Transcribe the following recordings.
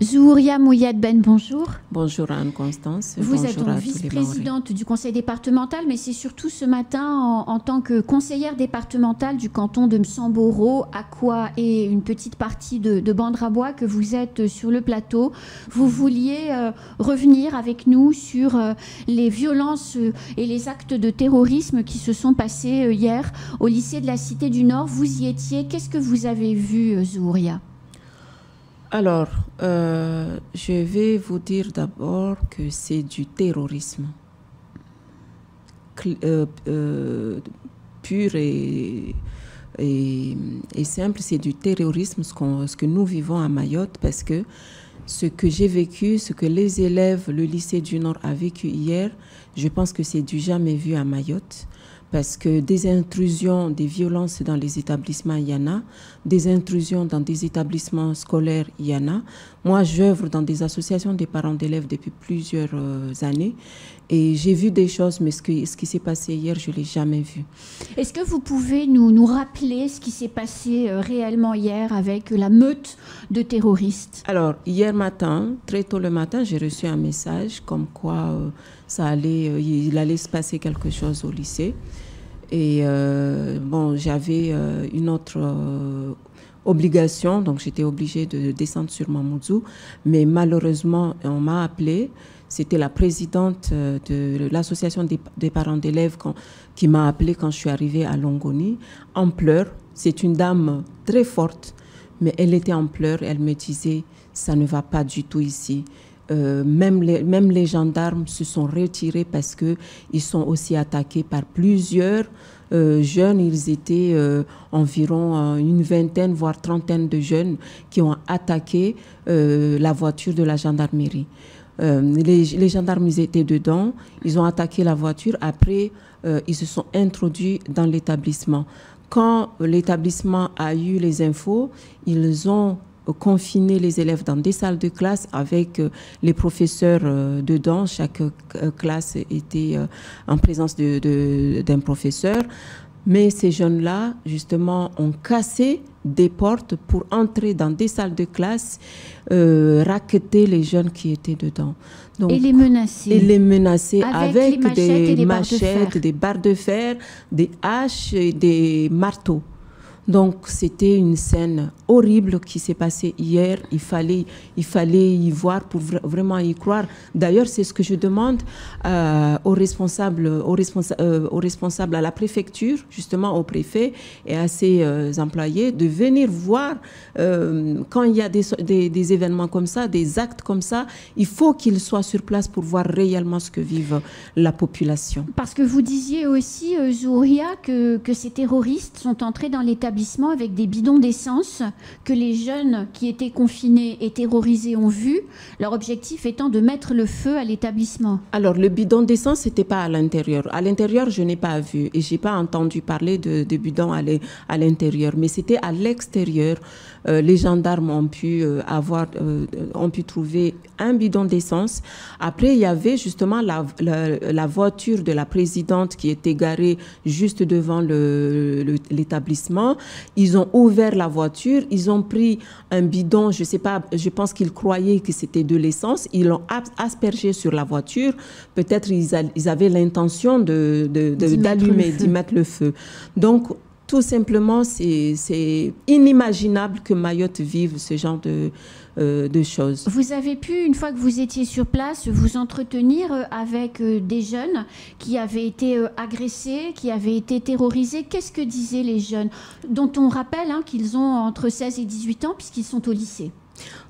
Zouria Mouyad Ben, bonjour. Bonjour Anne-Constance. Vous êtes donc vice-présidente du conseil départemental, mais c'est surtout ce matin en tant que conseillère départementale du canton de Msamboro, Akwa et une petite partie de Bandrabois que vous êtes sur le plateau. Vous vouliez revenir avec nous sur les violences et les actes de terrorisme qui se sont passés hier au lycée de la Cité du Nord. Vous y étiez. Qu'est-ce que vous avez vu, Zouria ? Alors, je vais vous dire d'abord que c'est du terrorisme pur et simple. C'est du terrorisme ce que nous vivons à Mayotte, parce que ce que j'ai vécu, ce que les élèves, le lycée du Nord a vécu hier, je pense que c'est du jamais vu à Mayotte. Parce que des intrusions, des violences dans les établissements, il y en a. Des intrusions dans des établissements scolaires, il y en a. Moi, j'œuvre dans des associations des parents d'élèves depuis plusieurs années. Et j'ai vu des choses, mais ce qui s'est passé hier, je ne l'ai jamais vu. Est-ce que vous pouvez nous rappeler ce qui s'est passé réellement hier avec la meute de terroristes? Alors, hier matin, très tôt le matin, j'ai reçu un message comme quoi il allait se passer quelque chose au lycée. Et j'avais une autre obligation, donc j'étais obligée de descendre sur Mamoudzou. Mais malheureusement, on m'a appelée. C'était la présidente de l'association des parents d'élèves qui m'a appelée quand je suis arrivée à Longoni, en pleurs. C'est une dame très forte, mais elle était en pleurs. Elle me disait, ça ne va pas du tout ici. Même les gendarmes se sont retirés parce qu'ils sont aussi attaqués par plusieurs jeunes. Ils étaient environ une vingtaine, voire trentaine de jeunes qui ont attaqué la voiture de la gendarmerie. Les gendarmes, ils étaient dedans, ils ont attaqué la voiture. Après, ils se sont introduits dans l'établissement. Quand l'établissement a eu les infos, ils ont confiné les élèves dans des salles de classe avec les professeurs dedans. Chaque classe était en présence d'un professeur. Mais ces jeunes-là, justement, ont cassé des portes pour entrer dans des salles de classe, racketter les jeunes qui étaient dedans. Donc, et les menacer. Et les menacer avec des machettes, des barres de fer, des haches et des marteaux. Donc, c'était une scène horrible qui s'est passée hier. Il fallait y voir pour vraiment y croire. D'ailleurs, c'est ce que je demande aux responsables, à la préfecture, justement au préfet et à ses employés, de venir voir quand il y a des événements comme ça, des actes comme ça. Il faut qu'ils soient sur place pour voir réellement ce que vivent la population. Parce que vous disiez aussi, Zouria, que ces terroristes sont entrés dans l'établissement avec des bidons d'essence que les jeunes qui étaient confinés et terrorisés ont vus, leur objectif étant de mettre le feu à l'établissement. Alors, le bidon d'essence, ce n'était pas à l'intérieur. À l'intérieur, je n'ai pas vu et je n'ai pas entendu parler de bidons à l'intérieur, mais c'était à l'extérieur. Les gendarmes ont pu trouver un bidon d'essence. Après, il y avait justement la voiture de la présidente qui était garée juste devant l'établissement. Ils ont ouvert la voiture, ils ont pris un bidon, je sais pas, je pense qu'ils croyaient que c'était de l'essence. Ils l'ont aspergé sur la voiture. Peut-être ils avaient l'intention d'allumer, d'y mettre le feu. Donc, tout simplement, c'est inimaginable que Mayotte vive ce genre de choses. Vous avez pu, une fois que vous étiez sur place, vous entretenir avec des jeunes qui avaient été agressés, qui avaient été terrorisés. Qu'est-ce que disaient les jeunes, dont on rappelle qu'ils ont entre 16 et 18 ans puisqu'ils sont au lycée?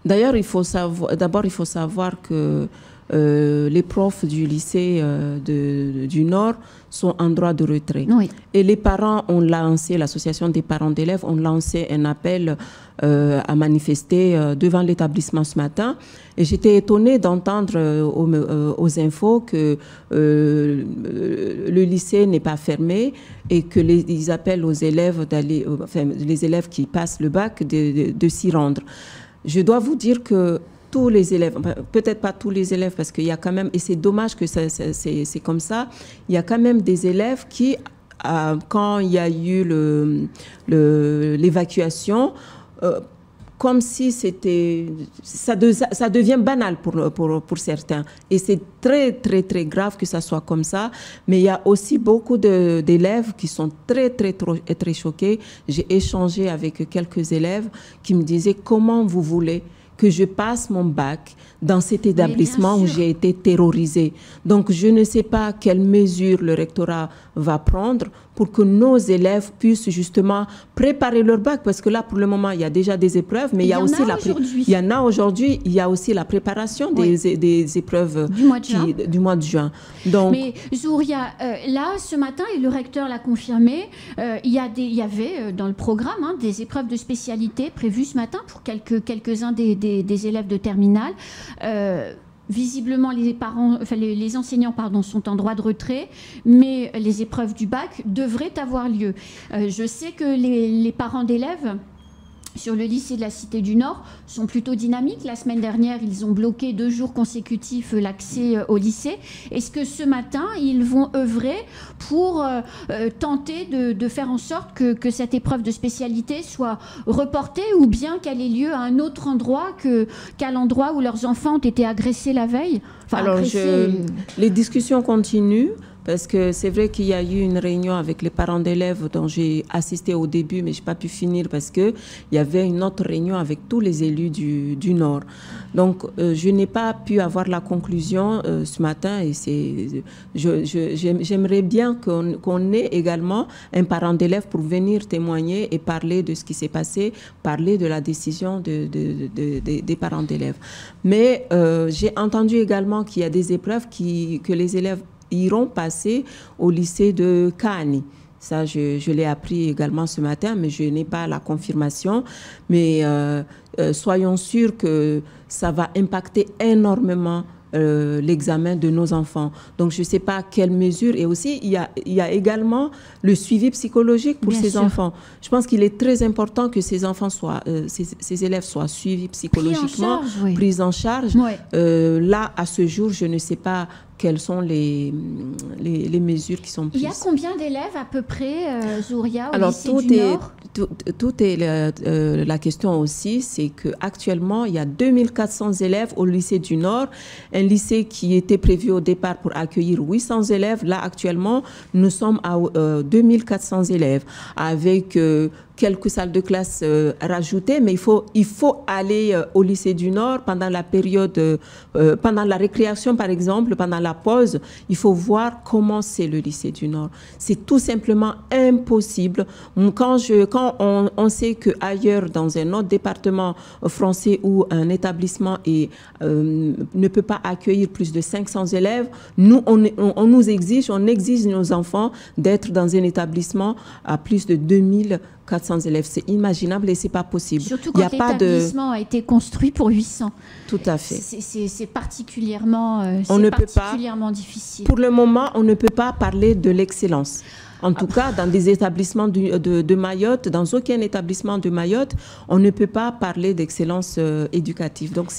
D'ailleurs, il faut savoir que les profs du lycée du Nord sont en droit de retrait. Oui. Et les parents ont lancé, l'association des parents d'élèves ont lancé un appel à manifester devant l'établissement ce matin. Et j'étais étonnée d'entendre aux infos que le lycée n'est pas fermé et que ils appellent aux élèves les élèves qui passent le bac de s'y rendre. Je dois vous dire que tous les élèves, peut-être pas tous les élèves, parce qu'il y a quand même, et c'est dommage que c'est comme ça, il y a quand même des élèves qui, quand il y a eu l'évacuation, comme si ça devient banal pour certains. Et c'est très, très, très grave que ça soit comme ça. Mais il y a aussi beaucoup d'élèves qui sont très, très, très choqués. J'ai échangé avec quelques élèves qui me disaient comment vous voulez que je passe mon bac dans cet établissement où j'ai été terrorisée. Donc, je ne sais pas quelles mesures le rectorat va prendre pour que nos élèves puissent justement préparer leur bac. Parce que là, pour le moment, il y a déjà des épreuves, mais il y a aussi il y en a aujourd'hui, il y a aussi la préparation des épreuves du mois de juin. Donc, mais Zouria, là, ce matin, et le recteur l'a confirmé, il y avait dans le programme des épreuves de spécialité prévues ce matin pour quelques-uns des élèves de terminale. Visiblement, les enseignants sont en droit de retrait, mais les épreuves du bac devraient avoir lieu. Je sais que les parents d'élèves sur le lycée de la Cité du Nord sont plutôt dynamiques. La semaine dernière, ils ont bloqué 2 jours consécutifs l'accès au lycée. Est-ce que ce matin, ils vont œuvrer pour tenter de faire en sorte que cette épreuve de spécialité soit reportée ou bien qu'elle ait lieu à un autre endroit qu'à l'endroit où leurs enfants ont été agressés la veille? Alors, les discussions continuent. Parce que c'est vrai qu'il y a eu une réunion avec les parents d'élèves dont j'ai assisté au début, mais je n'ai pas pu finir parce qu'il y avait une autre réunion avec tous les élus du Nord. Donc, je n'ai pas pu avoir la conclusion ce matin et j'aimerais bien qu'on ait également un parent d'élève pour venir témoigner et parler de ce qui s'est passé, parler de la décision des parents d'élèves. Mais j'ai entendu également qu'il y a des épreuves que les élèves iront passer au lycée de Kani. Ça, je l'ai appris également ce matin, mais je n'ai pas la confirmation. Mais soyons sûrs que ça va impacter énormément l'examen de nos enfants. Donc, je ne sais pas quelles mesures. Et aussi, il y a également le suivi psychologique pour ces enfants. Je pense qu'il est très important que ces enfants ces élèves soient suivis psychologiquement, pris en charge. Là, à ce jour, je ne sais pas quelles sont les mesures qui sont prises. Il y a combien d'élèves à peu près, Zouria, au lycée du Nord? Tout est la question aussi, c'est qu'actuellement, il y a 2400 élèves au lycée du Nord, un lycée qui était prévu au départ pour accueillir 800 élèves. Là, actuellement, nous sommes à 2400 élèves, avec quelques salles de classe rajoutées, mais il faut aller au lycée du Nord pendant la période, pendant la récréation par exemple, pendant la pause, il faut voir comment c'est le lycée du Nord. C'est tout simplement impossible. Quand on sait qu'ailleurs, dans un autre département français où un établissement ne peut pas accueillir plus de 500 élèves, nous, on exige nos enfants d'être dans un établissement à plus de 2400 élèves. C'est inimaginable et c'est pas possible. Surtout quand l'établissement a été construit pour 800. Tout à fait. C'est particulièrement, difficile. Pour le moment, on ne peut pas parler de l'excellence. En tout cas, dans des établissements de Mayotte, dans aucun établissement de Mayotte, on ne peut pas parler d'excellence éducative. Donc,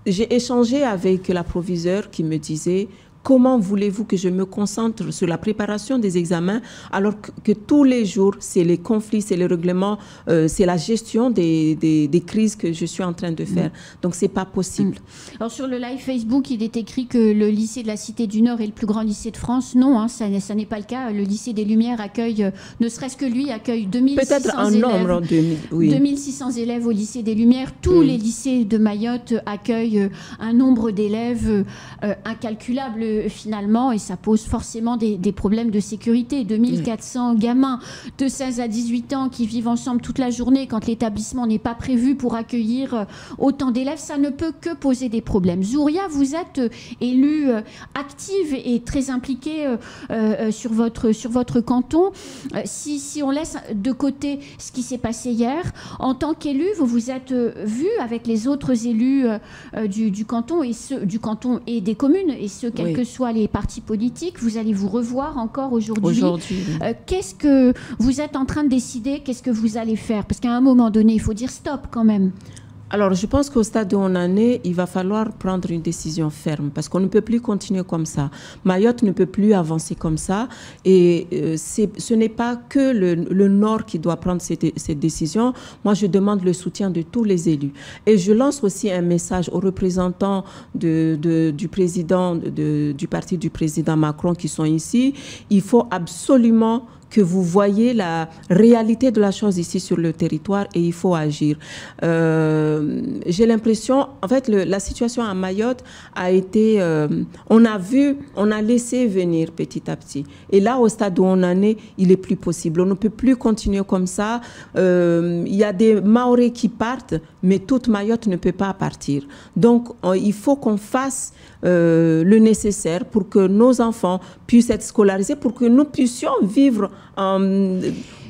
j'ai échangé avec la proviseure qui me disait: comment voulez-vous que je me concentre sur la préparation des examens alors que tous les jours, c'est les conflits, c'est les règlements, c'est la gestion des crises que je suis en train de faire. Donc, ce n'est pas possible. Alors, sur le live Facebook, il est écrit que le lycée de la Cité du Nord est le plus grand lycée de France. Non, ça n'est pas le cas. Le lycée des Lumières accueille, ne serait-ce que lui, accueille 2600 élèves. Peut-être un nombre de 2600 élèves au lycée des Lumières. Tous les lycées de Mayotte accueillent un nombre d'élèves incalculable finalement, et ça pose forcément des problèmes de sécurité. 2400 gamins de 16 à 18 ans qui vivent ensemble toute la journée quand l'établissement n'est pas prévu pour accueillir autant d'élèves, ça ne peut que poser des problèmes. Zouria, vous êtes élue active et très impliquée sur votre canton. Si on laisse de côté ce qui s'est passé hier, en tant qu'élu, vous vous êtes vu avec les autres élus du canton et ceux du canton et des communes, et ceux quels que soient les partis politiques. Vous allez vous revoir encore aujourd'hui. Qu'est-ce que vous êtes en train de décider? Qu'est-ce que vous allez faire? Parce qu'à un moment donné, il faut dire stop quand même. Alors, je pense qu'au stade où on en est, il va falloir prendre une décision ferme parce qu'on ne peut plus continuer comme ça. Mayotte ne peut plus avancer comme ça et ce n'est pas que le Nord qui doit prendre cette décision. Moi, je demande le soutien de tous les élus. Et je lance aussi un message aux représentants du président, du parti du président Macron qui sont ici. Il faut absolument que vous voyez la réalité de la chose ici sur le territoire et il faut agir. J'ai l'impression, en fait, la situation à Mayotte a été, on a laissé venir petit à petit. Et là, au stade où on en est, il est plus possible. On ne peut plus continuer comme ça. Il y a des Mahorais qui partent, mais toute Mayotte ne peut pas partir. Donc, il faut qu'on fasse le nécessaire pour que nos enfants puissent être scolarisés, pour que nous puissions vivre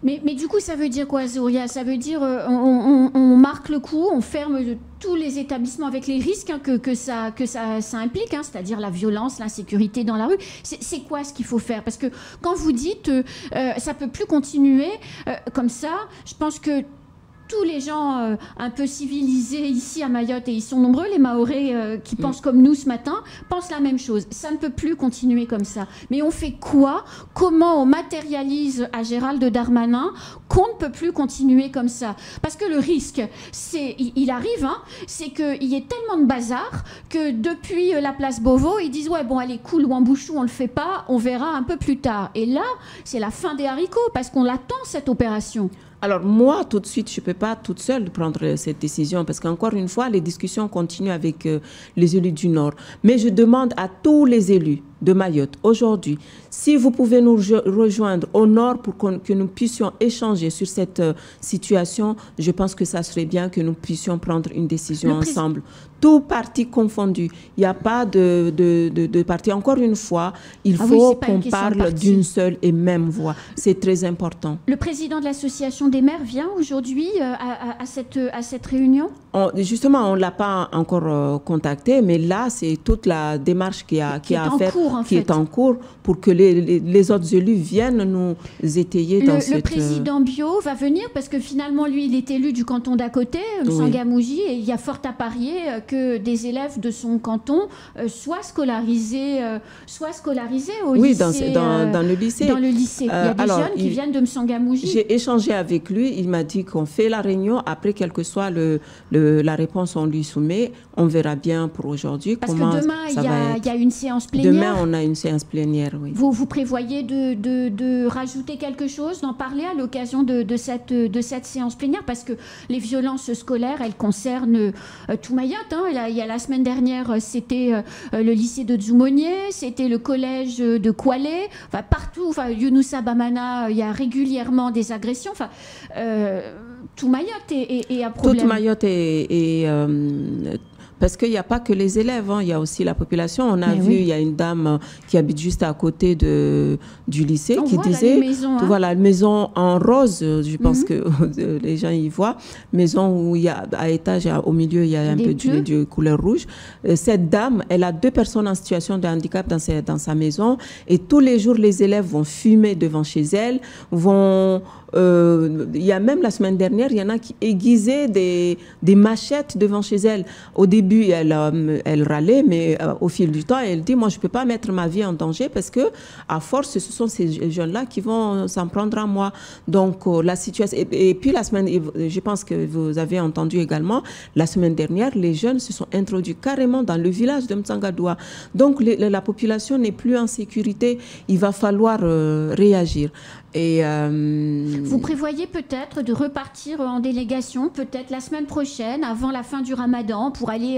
Mais du coup, ça veut dire quoi, Zouria? Ça veut dire on marque le coup, on ferme tous les établissements avec les risques que ça implique, c'est-à-dire la violence, l'insécurité dans la rue. C'est quoi ce qu'il faut faire? Parce que quand vous dites ça peut plus continuer comme ça, je pense que tous les gens un peu civilisés ici à Mayotte, et ils sont nombreux, les Mahorais qui pensent comme nous ce matin, pensent la même chose. Ça ne peut plus continuer comme ça. Mais on fait quoi? Comment on matérialise à Gérald Darmanin qu'on ne peut plus continuer comme ça? Parce que le risque, il arrive, c'est qu'il y ait tellement de bazar que depuis la place Beauvau, ils disent ouais, bon, allez, cool, ou en Bouchou, on le fait pas, on verra un peu plus tard. Et là, c'est la fin des haricots, parce qu'on l'attend, cette opération. Alors moi, tout de suite, je ne peux pas toute seule prendre cette décision parce qu'encore une fois, les discussions continuent avec les élus du Nord. Mais je demande à tous les élus de Mayotte aujourd'hui, si vous pouvez nous rejoindre au Nord pour que nous puissions échanger sur cette situation, je pense que ça serait bien que nous puissions prendre une décision ensemble. Tout parti confondu. Il n'y a pas de parti. Encore une fois, il faut qu'on parle d'une seule et même voix. C'est très important. Le président de l'association des maires vient aujourd'hui à cette réunion? Justement, on ne l'a pas encore contacté, mais là, c'est toute la démarche qui est en cours pour que les autres élus viennent nous étayer dans cette... Le président Bio va venir parce que finalement, lui, il est élu du canton d'à côté, M'Tsangamouji, et il y a fort à parier que des élèves de son canton soient scolarisés au lycée. Dans le lycée. Dans le lycée. Il y a des jeunes qui viennent de M'Tsangamouji. J'ai échangé avec lui, il m'a dit qu'on fait la réunion, après quelle que soit la réponse, on lui soumet, on verra bien pour aujourd'hui. Parce que demain, il y a une séance plénière. Demain, on a une séance plénière, oui. Vous prévoyez de rajouter quelque chose, d'en parler à l'occasion de cette séance plénière? Parce que les violences scolaires, elles concernent tout Mayotte. Il y a la semaine dernière, c'était le lycée de Dzoumonier, c'était le collège de Koualé. Enfin, partout, Younoussa Bamana, il y a régulièrement des agressions. Enfin, tout Mayotte est à problème. Toute Mayotte est parce qu'il n'y a pas que les élèves, il y a aussi la population. On a vu, il y a une dame qui habite juste à côté du lycée qui disait, voilà, une maison en rose, je pense que les gens y voient, maison où il y a à étage, au milieu, il y a un peu de couleur rouge. Cette dame, elle a 2 personnes en situation de handicap dans sa maison et tous les jours, les élèves vont fumer devant chez elle, il y a même la semaine dernière, il y en a qui aiguisaient des machettes devant chez elle. Au début, elle râlait, mais au fil du temps, elle dit, moi, je ne peux pas mettre ma vie en danger parce que, à force, ce sont ces jeunes-là qui vont s'en prendre à moi. Donc, la situation... Et puis, la semaine, je pense que vous avez entendu également, la semaine dernière, les jeunes se sont introduits carrément dans le village de M'Tsangadoua. Donc, la population n'est plus en sécurité. Il va falloir réagir. Et vous prévoyez peut-être de repartir en délégation, peut-être la semaine prochaine, avant la fin du Ramadan, pour aller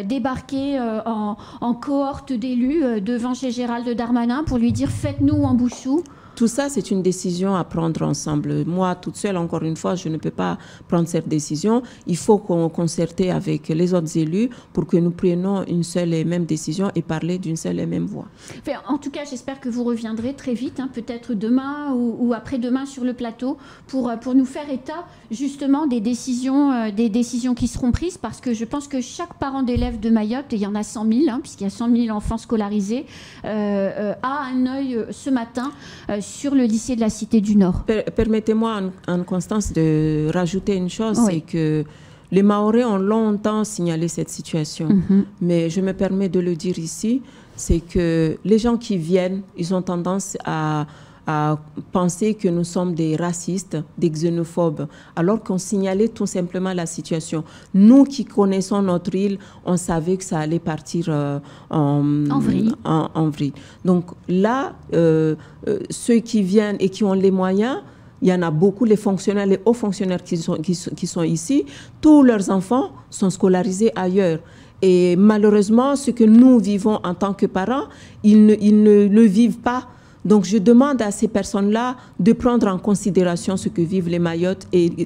débarquer en cohorte d'élus devant chez Gérald Darmanin pour lui dire « faites-nous en Bouchou ». Tout ça, c'est une décision à prendre ensemble. Moi, toute seule, encore une fois, je ne peux pas prendre cette décision. Il faut qu'on concerte avec les autres élus pour que nous prenions une seule et même décision et parler d'une seule et même voix. Enfin, en tout cas, j'espère que vous reviendrez très vite, peut-être demain ou après-demain sur le plateau, pour nous faire état justement des décisions qui seront prises, parce que je pense que chaque parent d'élève de Mayotte, et il y en a 100 000, puisqu'il y a 100 000 enfants scolarisés, a un œil ce matin sur le lycée de la Cité du Nord. Permettez-moi, Anne-Constance, de rajouter une chose, c'est que Les Mahorais ont longtemps signalé cette situation, mais je me permets de le dire ici, c'est que les gens qui viennent, ils ont tendance à penser que nous sommes des racistes, des xénophobes, alors qu'on signalait tout simplement la situation. Nous qui connaissons notre île, on savait que ça allait partir en vrille. Donc là, ceux qui viennent et qui ont les moyens, il y en a beaucoup, les fonctionnaires, les hauts fonctionnaires qui sont ici, tous leurs enfants sont scolarisés ailleurs. Et malheureusement, ce que nous vivons en tant que parents, ils ne le vivent pas. Donc, je demande à ces personnes-là de prendre en considération ce que vivent les Mayottes et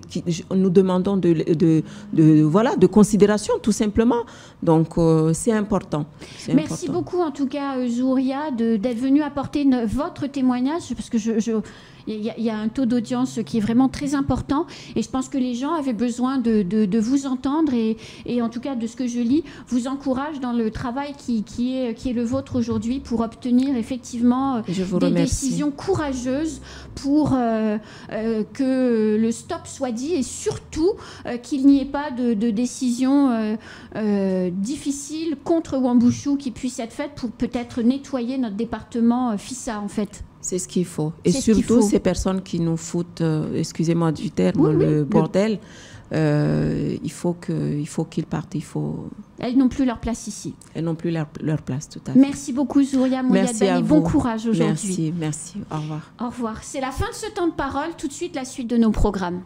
nous demandons de considération, tout simplement. Donc, c'est important. Merci beaucoup, en tout cas, Zouria, d'être venue apporter votre témoignage, parce que il y a un taux d'audience qui est vraiment très important et je pense que les gens avaient besoin de vous entendre et en tout cas de ce que je lis, vous encourage dans le travail qui est le vôtre aujourd'hui pour obtenir effectivement des décisions courageuses pour que le stop soit dit et surtout qu'il n'y ait pas de décision difficile contre Wambushu qui puisse être faite pour peut-être nettoyer notre département Fissa en fait. C'est ce qu'il faut. Et surtout, ces personnes qui nous foutent, excusez-moi du terme, le bordel, il faut qu'ils partent. Elles n'ont plus leur place ici. Elles n'ont plus leur place, tout à fait. Merci beaucoup, Zouria Mouyad-Ben, et bon courage aujourd'hui. Merci. Au revoir. Au revoir. C'est la fin de ce temps de parole. Tout de suite, la suite de nos programmes.